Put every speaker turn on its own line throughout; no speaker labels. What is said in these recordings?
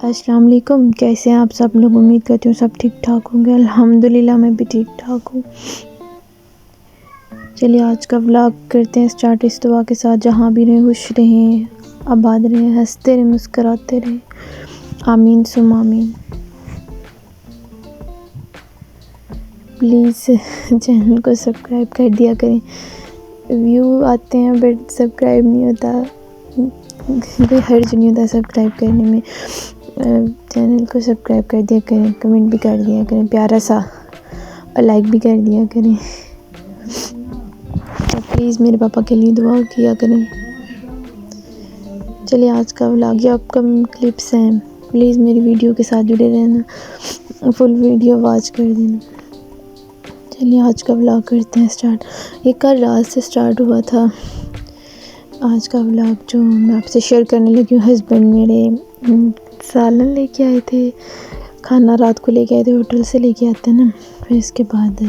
السلام علیکم، کیسے ہیں آپ سب لوگ؟ امید کرتی ہوں سب ٹھیک ٹھاک ہوں گے۔ الحمدللہ میں بھی ٹھیک ٹھاک ہوں۔ چلیے آج کا ولاگ کرتے ہیں اسٹارٹ اس دعا کے ساتھ، جہاں بھی رہیں خوش رہیں، آباد رہیں، ہنستے رہیں، مسکراتے رہیں، آمین ثم آمین۔ پلیز چینل کو سبسکرائب کر دیا کریں، ویو آتے ہیں بٹ سبسکرائب نہیں ہوتا، کوئی حرج نہیں ہوتا سبسکرائب کرنے میں۔ چینل کو سبسکرائب کر دیا کریں، کمنٹ بھی کر دیا کریں پیارا سا، اور لائک بھی کر دیا کریں، اور پلیز میرے پاپا کے لیے دعا کیا کریں۔ چلیے آج کا ولاگ، یہ اپ کمنگ کلپس ہیں، پلیز میری ویڈیو کے ساتھ جڑے رہنا، فل ویڈیو واچ کر دینا۔ چلیے آج کا ولاگ کرتے ہیں اسٹارٹ۔ یہ کل رات سے اسٹارٹ ہوا تھا آج کا ولاگ، جو میں آپ سے شیئر کرنے لگی ہوں۔ ہسبینڈ میرے سالن لے کے آئے تھے، کھانا رات کو لے کے آئے تھے، ہوٹل سے لے کے آتے ہیں نا، پھر اس کے بعد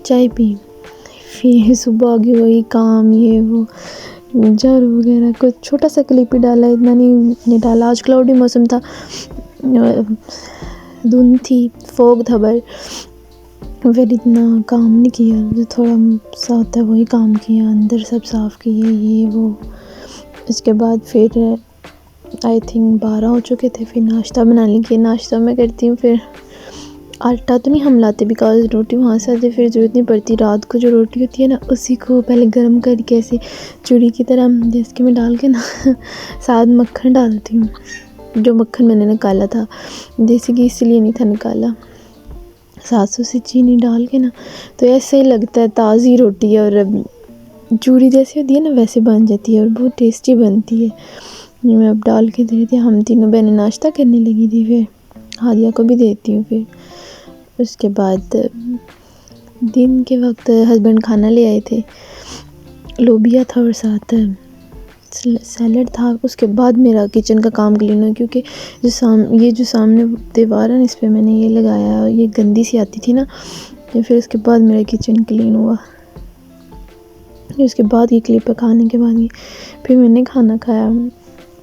چائے پی، پھر صبح آگے وہی کام، یہ وہ جھاڑو وغیرہ، کچھ چھوٹا سا کلپ ہی ڈالا، اتنا نہیں ڈالا۔ آج کلاؤڈی موسم تھا، دھند تھی، فوگ تھا، پھر اتنا کام نہیں کیا، جو تھوڑا سا ہوتا ہے وہی کام کیا، اندر سب صاف کیے، یہ وہ۔ اس کے بعد پھر آئی تھنک 12 ہو چکے تھے، پھر ناشتہ بنانے کے، ناشتہ میں کرتی ہوں، پھر آٹا تو نہیں ہم لاتے بیکاز روٹی وہاں سے آتے، پھر ضرورت نہیں پڑتی، رات کو جو روٹی ہوتی ہے نا اسی کو پہلے گرم کر کے ایسے چوڑی کی طرح جیسے میں ڈال کے نا ساتھ مکھن ڈالتی ہوں، جو مکھن میں نے نکالا تھا، دیسی گھی اس لیے نہیں تھا نکالا، 700 سے چینی ڈال کے نا، تو ایسے ہی لگتا ہے تازی روٹی ہے، اور چوڑی جیسی ہوتی ہے نا ویسے بن جاتی ہے، اور بہت ٹیسٹی بنتی ہے۔ میں اب ڈال کے دے دی، ہم تینوں بہنیں ناشتہ کرنے لگی تھی، پھر ہادیہ کو بھی دیتی ہوں۔ پھر اس کے بعد دن کے وقت ہسبینڈ کھانا لے آئے تھے، لوبیا تھا اور ساتھ سیلڈ تھا۔ اس کے بعد میرا کچن کا کام کلین ہوا، کیونکہ یہ جو سامنے دیوار ہے اس پہ میں نے یہ لگایا، یہ گندی سی آتی تھی نا، پھر اس کے بعد میرا کچن کلین ہوا۔ اس کے بعد یہ کلپ پہ کھانے کے بعد پھر میں نے کھانا کھایا،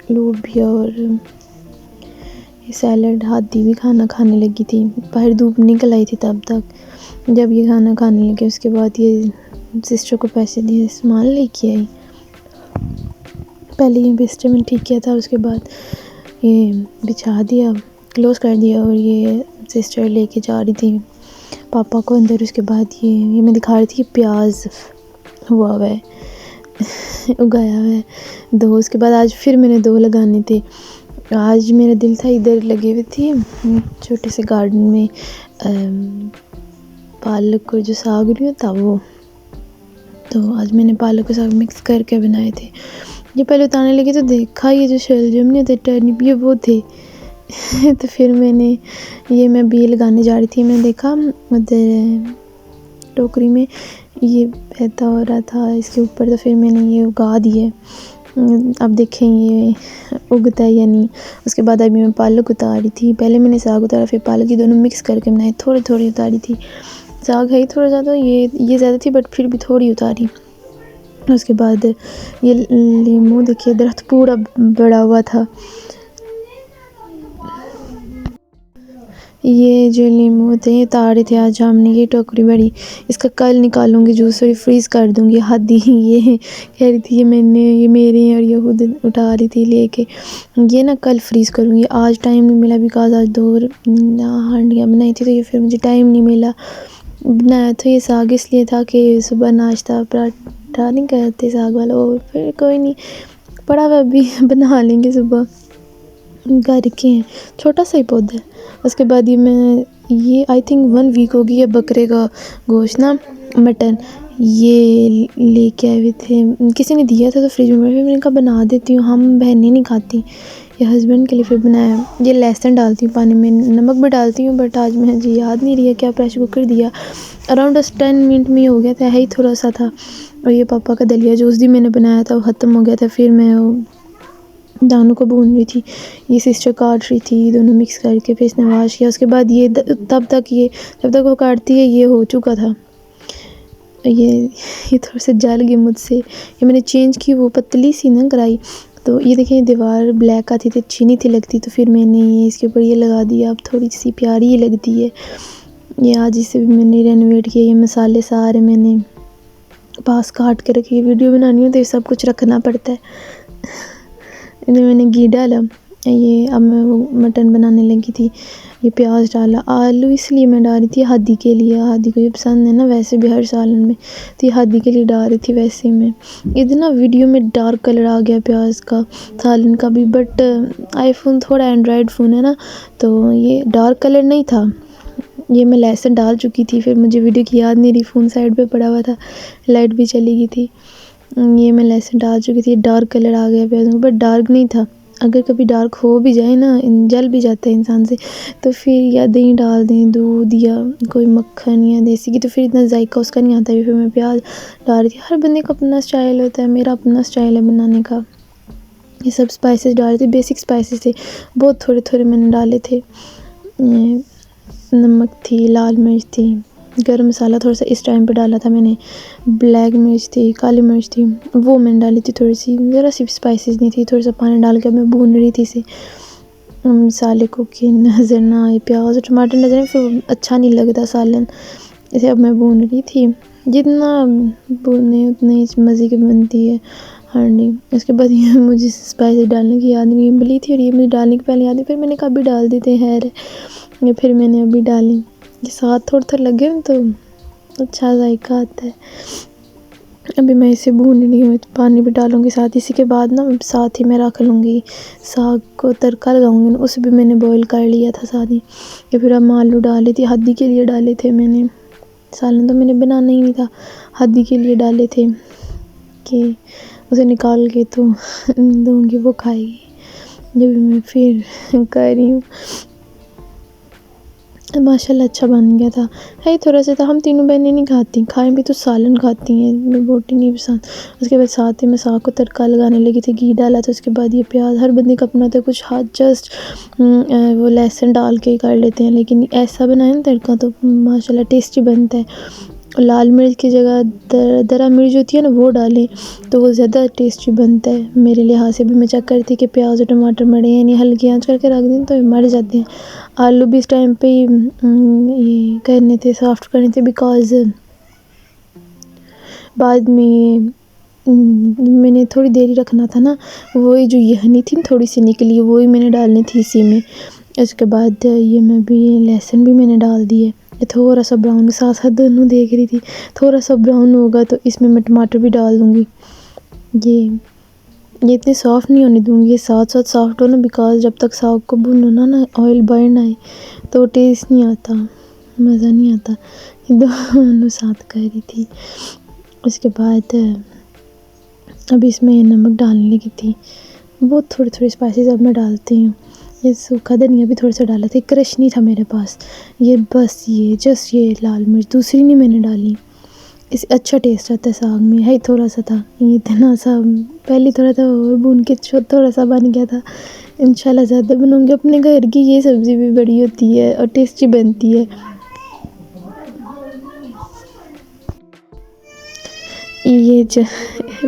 لوبیا اور یہ سیلڈ۔ ہادی بھی کھانا کھانے لگی تھی، باہر دھوپ نکل آئی تھی تب تک، جب یہ کھانا کھانے لگے اس کے بعد یہ سسٹر کو پیسے دیے، سامان لے کے آئی، پہلے یہ بستر میں ٹھیک کیا تھا، اس کے بعد یہ بچھا دیا، کلوز کر دیا، اور یہ سسٹر لے کے جا رہی تھی پاپا کو اندر۔ اس کے بعد یہ میں دکھا رہی تھی کہ پیاز ہوا ہے اگایا ہوا ہے 2، اس کے بعد آج پھر میں نے 2 لگانے تھے۔ آج میرا دل تھا، ادھر لگے ہوئے تھی چھوٹے سے گارڈن میں پالک اور جو ساگ نہیں ہوتا وہ، تو آج میں نے پالک اور ساگ مکس کر کے بنائے تھے۔ یہ پہلے اتارنے لگے تو دیکھا یہ جو شلجم نہیں ہوتے ٹرنپ، یہ وہ تھے تو پھر میں بھی لگانے جا رہی تھی، میں نے دیکھا ادھر ٹوکری میں یہ پیدا ہو رہا تھا اس کے اوپر، تو پھر میں نے یہ اگا دیے، اب دیکھیں یہ اگتا ہے یا نہیں۔ اس کے بعد ابھی میں پالک اتار رہی تھی، پہلے میں نے ساگ اتارا پھر پالک، یہ دونوں مکس کر کے بنائے، تھوڑی تھوڑی اتاری تھی، ساگ ہے ہی تھوڑا زیادہ، یہ زیادہ تھی بٹ پھر بھی تھوڑی اتاری۔ اس کے بعد یہ لیموں دیکھیے درخت پورا بڑا ہوا تھا، یہ جو لیموں ہوتے ہیں اتارے تھے آج ہم نے، یہ ٹوکری بڑی، اس کا کل نکالوں گی جوس اور فریز کر دوں گی۔ ہادی یہ کہہ رہی تھی یہ میرے ہیں، اور یہ خود اٹھا رہی تھی لے کے، یہ نا کل فریز کروں گی، آج ٹائم نہیں ملا بیکاز آج 2 ہانڈیاں بنائی تھی، تو یہ پھر مجھے ٹائم نہیں ملا۔ بنایا تو یہ ساگ اس لیے تھا کہ صبح ناشتہ پراٹھا نہیں کرتے ساگ والا، اور پھر کوئی نہیں پڑا ہوا بھی بنا لیں گے، صبح گھر کے ہیں، چھوٹا سا ہی پودا ہے۔ اس کے بعد یہ آئی تھنک 1 ویک ہوگی ہے بکرے کا گوشت نا، مٹن، یہ لے کے آئے ہوئے تھے، کسی نے دیا تھا تو فریج میں، پھر میں نے کہا بنا دیتی ہوں، ہم بہنیں نہیں کھاتی، یہ ہسبینڈ کے لیے پھر بنایا۔ یہ لہسن ڈالتی ہوں پانی میں، نمک بھی ڈالتی ہوں بٹ آج مجھے یاد نہیں رہا کیا، پریشر کوکر دیا، اراؤنڈ 10 منٹ میں ہو گیا تھا، ہے ہی تھوڑا سا تھا۔ اور یہ پاپا کا دلیا جو اس دن میں نے بنایا تھا وہ ختم ہو گیا تھا، پھر میں دانوں کو بھون رہی تھی، یہ سسٹر کاٹ رہی تھی، دونوں مکس کر کے پھر اس نے واش کیا۔ اس کے بعد جب تک وہ کاٹتی ہے یہ ہو چکا تھا، یہ تھوڑا سا جل گئی مجھ سے، یہ میں نے چینج کی، وہ پتلی سی نہ کرائی، تو تو یہ دیکھیں دیوار بلیک آتی تھی، اچھی نہیں تھی لگتی، تو پھر میں نے یہ اس کے اوپر یہ لگا دیا، اب تھوڑی سی پیاری ہی لگتی ہے یہ۔ آج اسے بھی میں نے رینویٹ کیا، یہ مسالے سارے میں نے پاس کاٹ کے رکھی، ویڈیو بنانی ہو تو یہ سب کچھ رکھنا پڑتا ہے۔ انہیں میں نے گھی ڈالا، یہ اب میں وہ مٹن بنانے لگی تھی، یہ پیاز ڈالا، آلو اس لیے میں ڈال رہی تھی ہادی کے لیے، ہادی کو یہ پسند ہے نا ویسے بھی ہر سالن میں، تو یہ ہادی کے لیے ڈال رہی تھی۔ ویسے میں اتنا ویڈیو میں ڈارک کلر آ گیا پیاز کا، سالن کا بھی، بٹ آئی فون تھوڑا اینڈرائڈ فون ہے نا، تو یہ ڈارک کلر نہیں تھا۔ یہ میں لہسن ڈال چکی تھی، پھر مجھے ویڈیو کی یاد نہیں رہی، فون سائڈ پہ پڑا ہوا تھا، لائٹ بھی چلی گئی تھی، یہ میں لہسن ڈال چکی تھی، ڈارک کلر آ گیا پیازوں کا، بٹ ڈارک نہیں تھا۔ اگر کبھی ڈارک ہو بھی جائے نا، جل بھی جاتا ہے انسان سے، تو پھر یا دہی ڈال دیں، دودھ یا کوئی مکھن یا دیسی گھی، تو پھر اتنا ذائقہ اس کا نہیں آتا ہے۔ پھر میں پیاز ڈال رہی تھی، ہر بندے کا اپنا اسٹائل ہوتا ہے، میرا اپنا اسٹائل ہے بنانے کا۔ یہ سب اسپائسز ڈال رہے تھے، بیسک اسپائسز تھے، بہت تھوڑے تھوڑے میں نے ڈالے تھے، نمک تھی، لال مرچ تھی، گرم مسالہ تھوڑا سا اس ٹائم پہ ڈالا تھا میں نے، بلیک مرچ تھی، کالی مرچ تھی، وہ میں نے ڈالی تھی تھوڑی سی، ذرا سی اسپائسز نہیں تھی، تھوڑا سا پانی ڈال کے میں بھون رہی تھی اسے مسالے کو کہ نظر نہ آئے، پیاز اور ٹماٹر نظر آئے پھر اچھا نہیں لگتا سالن، اسے اب میں بھون رہی تھی، جتنا بھونے اتنے مزے کی بنتی ہے ہانڈی۔ اس کے بعد یہ مجھے اسپائسز ڈالنے کی یاد نہیں ملی تھی، اور یہ مجھے ڈالنے کی پہلے یاد نہیں، پھر میں نے کہا ابھی ڈال دیتے ہیں، یہ پھر میں نے ابھی ڈالی، یہ ساتھ تھوڑا تھوڑا لگے تو اچھا ذائقہ آتا ہے۔ ابھی میں اسے بھون رہی ہوں، پانی بھی ڈالوں گی ساتھ، اسی کے بعد نا ساتھ ہی میں رکھ لوں گی ساگ کو، تڑکا لگاؤں گی، اسے بھی میں نے بوائل کر لیا تھا ساتھ ہی، یا پھر اب آلو ڈالے تھے، ہدی کے لیے ڈالے تھے میں نے، سالن تو میں نے بنانا ہی نہیں تھا، ہدی کے لیے ڈالے تھے کہ اسے نکال کے تو دوں گی، وہ کھائے گی، جب میں پھر کر رہی ہوں۔ ماشاءاللہ اچھا بن گیا تھا، ہے تھوڑا سا تھا، ہم تینوں بہنیں نہیں کھاتی، کھائیں بھی تو سالن کھاتی ہیں، میں بوٹی نہیں پسند۔ اس کے بعد ساتھ ہی میں ساگ کو تڑکا لگانے لگی تھی، گھی ڈالا تھا، اس کے بعد یہ پیاز، ہر بندے کا اپنا ہوتا ہے، کچھ ہاتھ جسٹ وہ لہسن ڈال کے ہی کر لیتے ہیں، لیکن ایسا بنائیں نا تڑکا تو ماشاءاللہ ٹیسٹی بنتا ہے۔ لال مرچ کی جگہ درا مرچ ہوتی ہے نا وہ ڈالیں تو وہ زیادہ ٹیسٹی بنتا ہے، میرے لحاظ سے بھی۔ میں چیک کرتی کہ پیاز اور ٹماٹر مڑے ہیں، یعنی ہلکی آنچ کر کے رکھ دیں تو یہ مر جاتے ہیں۔ آلو بھی اس ٹائم پہ یہ کرنے تھے، سافٹ کرنے تھے، بیکاز بعد میں میں نے تھوڑی دیر ہی رکھنا تھا نا، وہی جو یخنی تھی تھوڑی سی نکلی، وہی میں نے ڈالنی تھی اسی میں۔ اس کے بعد یہ میں بھی لہسن بھی میں نے ڈال دیے، یہ تھوڑا سا براؤن، ساتھ ساتھ دونوں دیکھ رہی تھی، تھوڑا سا براؤن ہوگا تو اس میں ٹماٹر بھی ڈال دوں گی۔ یہ اتنے سافٹ نہیں ہونے دوں گی، یہ ساتھ ساتھ سافٹ ہونا، بیکاز جب تک ساگ کو بھونو نا آئل برن آئے تو ٹیسٹ نہیں آتا، مزہ نہیں آتا، یہ دونوں ساتھ کر رہی تھی۔ اس کے بعد اب اس میں نمک ڈالنے لگی تھی، بہت تھوڑے تھوڑے اسپائسز اب میں ڈالتی ہوں، یہ سوکھا دھنیا بھی تھوڑا سا ڈالا تھا، کرش نہیں تھا میرے پاس، یہ بس یہ جسٹ یہ لال مرچ دوسری نہیں میں نے ڈالی، اس اچھا ٹیسٹ آتا ہے ساگ میں، ہے تھوڑا سا تھا، یہ اتنا سا پہلے تھوڑا تھا اور بھون کے تھوڑا سا بن گیا تھا، انشاءاللہ زیادہ بناؤں گی، اپنے گھر کی یہ سبزی بھی بڑی ہوتی ہے اور ٹیسٹی بنتی ہے۔ یہ جو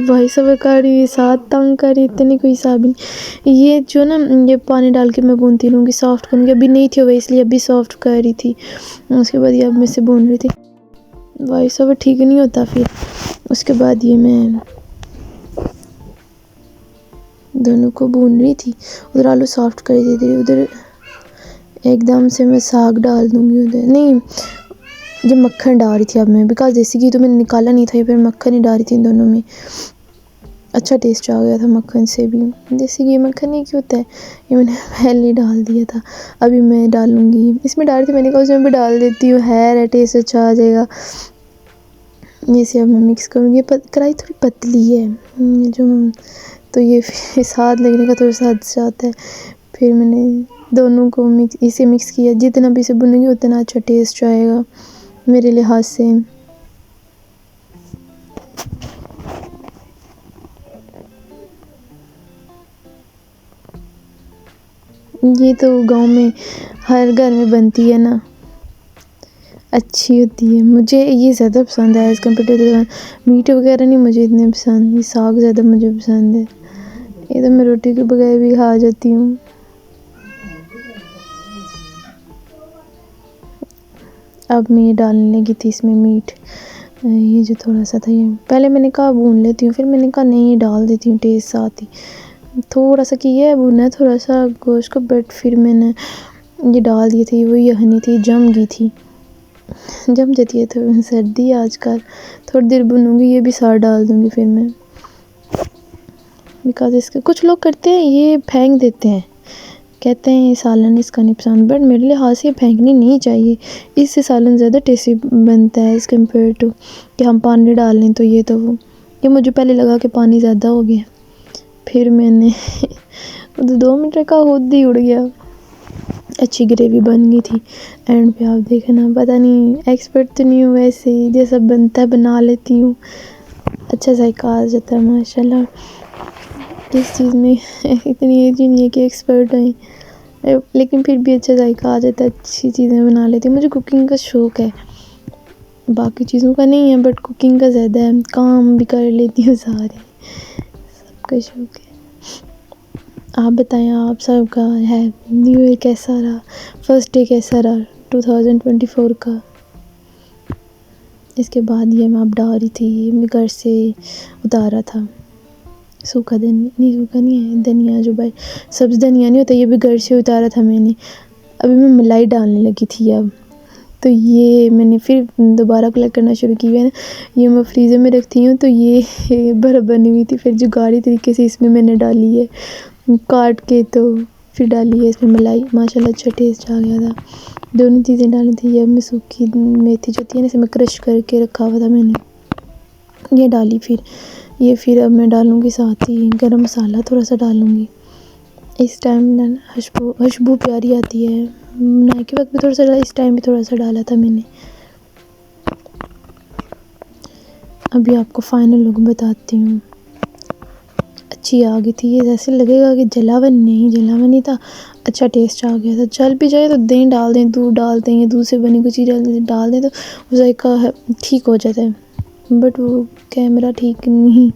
وائس اوور کر رہی ہے ساتھ تنگ کر رہی، اتنی کوئی حساب نہیں، یہ جو نا یہ پانی ڈال کے میں بھونتی رہوں گی، سافٹ کروں گی، ابھی نہیں تھی وہ اس لیے ابھی سافٹ کر رہی تھی، اس کے بعد یہ اب میں سے بھون رہی تھی، وائس اوور ٹھیک نہیں ہوتا پھر۔ اس کے بعد یہ میں دونوں کو بھون رہی تھی، ادھر آلو سافٹ کر دی تھی، ادھر ایک دم سے میں ساگ ڈال دوں گی، ادھر نہیں یہ مکھن ڈال رہی تھی اب میں، بیکاز دیسی گھی تو میں نے نکالا نہیں تھا، پھر مکھن ہی ڈال رہی تھی ان دونوں میں، اچھا ٹیسٹ آ گیا تھا مکھن سے بھی، دیسی گھی مکھن ہی کیوں ہوتا ہے، یہ میں نے پہلے ہی ڈال دیا تھا، ابھی میں ڈالوں گی، اس میں ڈال رہی تھی، میں نے کہا اس میں بھی ڈال دیتی ہوں، ہے ٹیسٹ اچھا آ جائے گا، اسے اب میں مکس کروں گی، کڑھائی تھوڑی پتلی ہے جو، تو یہ پھر ہاتھ لگنے کا تھوڑا سا حادثہ آتا ہے، پھر میں نے دونوں کو اسے مکس کیا، جتنا بھی اسے بھونیں گی اتنا اچھا ٹیسٹ آئے گا میرے لحاظ سے۔ یہ تو گاؤں میں ہر گھر میں بنتی ہے نا، اچھی ہوتی ہے، مجھے یہ زیادہ پسند ہے ایز کمپیئر ٹو میٹ وغیرہ نہیں مجھے اتنے پسند، یہ ساگ زیادہ مجھے پسند ہے، یہ تو میں روٹی کے بغیر بھی کھا جاتی ہوں. اب میں یہ ڈالنے لگی تھی اس میں میٹ، یہ جو تھوڑا سا تھا، یہ پہلے میں نے کہا بھون لیتی ہوں، پھر میں نے کہا نہیں یہ ڈال دیتی ہوں ٹیسٹ ساتھ ہی. تھوڑا سا کیا ہے بھونا تھوڑا سا گوشت کو، بٹ پھر میں نے یہ ڈال دی تھی. وہ یخنی تھی، جم گئی تھی، جم جاتی ہے. تو سردی ہے آج کل، تھوڑی دیر بھونوں گی، یہ بھی ساتھ ڈال دوں گی پھر میں. بیکاز اس کے کچھ لوگ کرتے ہیں یہ پھینک دیتے ہیں، کہتے ہیں یہ سالن اس کا نہیں پسند، بٹ میرے لحاظ سے یہ پھینکنی نہیں چاہیے. اس سے سالن زیادہ ٹیسٹی بنتا ہے اس کمپیئر ٹو کہ ہم پانی ڈال لیں تو یہ تو وہ. یہ مجھے پہلے لگا کہ پانی زیادہ ہو گیا، پھر میں نے 2 منٹ رکھا، خود ہی اڑ گیا. اچھی گریوی بن گئی تھی. اینڈ پہ آپ دیکھنا، پتہ نہیں ایکسپرٹ تو نہیں ہوں، ویسے ہی جیسا بنتا ہے بنا لیتی ہوں. اچھا ذائقہ آ جاتا ہے ماشاء اللہ. اس چیز میں اتنی ایج ہی نہیں ہے کہ ایکسپرٹ ہیں، لیکن پھر بھی اچھا ذائقہ آ جاتا ہے، اچھی چیزیں بنا لیتی ہوں. مجھے کوکنگ کا شوق ہے، باقی چیزوں کا نہیں ہے، بٹ کوکنگ کا زیادہ ہے. کام بھی کر لیتی ہوں سارے، سب کا شوق ہے. آپ بتائیں آپ سب کا ہے نیو ایئر کیسا رہا، فرسٹ ڈے کیسا رہا 2024 کا. اس کے بعد یہ میں اب ڈال رہی تھی، میں گھر سے اتارا تھا سوکھا سوکھا نہیں ہے دھنیا، جو بھائی سبز دھنیا نہیں ہوتا، یہ بھی گھر سے اتارا تھا میں نے. ابھی میں ملائی ڈالنے لگی تھی اب، تو یہ میں نے پھر دوبارہ کلیکٹ کرنا شروع کی ہے نا. یہ میں فریزر میں رکھتی ہوں، تو یہ برف بنی ہوئی تھی، پھر جو گاڑی طریقے سے اس میں نے ڈالی ہے کاٹ کے، تو پھر ڈالی ہے اس میں ملائی. ماشاء اللہ اچھا ٹیسٹ آ گیا تھا. دونوں چیزیں ڈالی تھی. یہ میں سوکھی میتھی جو ہوتی ہے نا، اسے میں کرش کر کے رکھا ہوا تھا میں نے، یہ ڈالی. پھر اب میں ڈالوں گی ساتھ ہی گرم مسالہ تھوڑا سا ڈالوں گی. اس ٹائم خوشبو پیاری آتی ہے، بنانے کے وقت بھی تھوڑا سا ڈالا، اس ٹائم بھی تھوڑا سا ڈالا تھا میں نے. ابھی آپ کو فائنل لک بتاتی ہوں. اچھی آ گئی تھی، یہ جیسے لگے گا کہ جلاون نہیں تھا، اچھا ٹیسٹ آ گیا تھا. جل بھی جائے تو دਹੀਂ ڈال دیں، دودھ ڈال دیں، یا دودھ سے بنی کوئی چیز ڈال دیں تو وہ ذائقہ ٹھیک ہو جاتا ہے. بٹ وہ کیمرہ ٹھیک نہیں،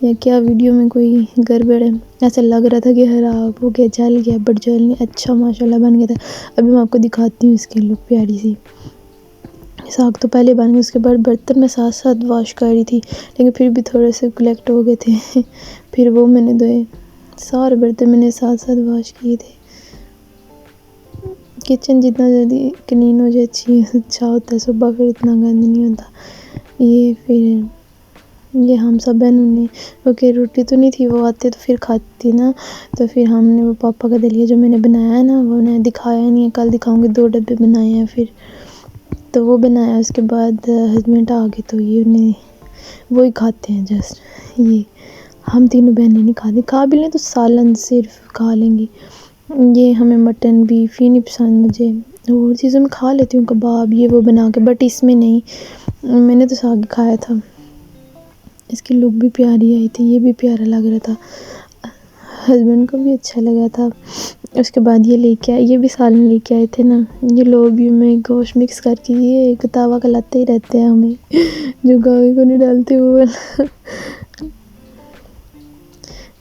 یا کیا ویڈیو میں کوئی گڑبڑ ہے، ایسا لگ رہا تھا کہ خراب ہو گیا، جل گیا، بٹ جل نہیں، اچھا ماشاء اللہ بن گیا تھا. ابھی میں آپ کو دکھاتی ہوں اس کی لک پیاری سی. ساگ تو پہلے بن گیا، اس کے بعد برتن میں ساتھ واش کر رہی تھی، لیکن پھر بھی تھوڑے سے کلیکٹ ہو گئے تھے. پھر وہ میں نے دھوئے، سارے برتن میں نے ساتھ واش کیے تھے. کچن جتنا جلدی کلین ہو جائے اچھا ہوتا ہے، صبح پھر اتنا گند نہیں ہوتا. یہ ہم سب بہنوں نے، کیونکہ روٹی تو نہیں تھی، وہ آتے تو پھر کھاتی نا، تو پھر ہم نے وہ پاپا کا دلیا جو میں نے بنایا ہے نا، وہ انہیں دکھایا نہیں ہے، کل دکھاؤں گی. 2 ڈبے بنائے ہیں پھر، تو وہ بنایا. اس کے بعد ہسبینڈ آ گئے، تو یہ انہیں وہی کھاتے ہیں جسٹ. یہ ہم تینوں بہنیں نہیں کھاتے، کھا بھی لیں تو سالن صرف کھا لیں گی. یہ ہمیں مٹن بیف ہی نہیں پسند. مجھے اور چیزوں میں کھا لیتی ہوں، کباب یہ وہ بنا کے، بٹ اس میں نہیں. میں نے تو ساگ کھایا تھا. اس کی لک بھی پیاری آئی تھی، یہ بھی پیارا لگ رہا تھا، ہسبینڈ کو بھی اچھا لگا تھا. اس کے بعد یہ لے کے آئے، یہ بھی سالن لے کے آئے تھے نا، یہ لوبی میں گوشت مکس کر کے، یہ کتاوا کا لاتے ہی رہتے ہیں ہمیں، جو گاوی کو نہیں ڈالتے وہ والا.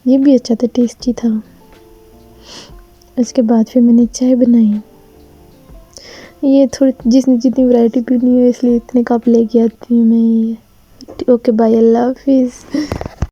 یہ بھی اچھا تھا، ٹیسٹی تھا. اس کے بعد پھر میں نے چائے بنائی. یہ تھوڑی جتنی ورائٹی پینی ہے، اس لیے اتنے کپ لے کے آتی ہوں میں. یہ اوکے بائے، اللہ حافظ.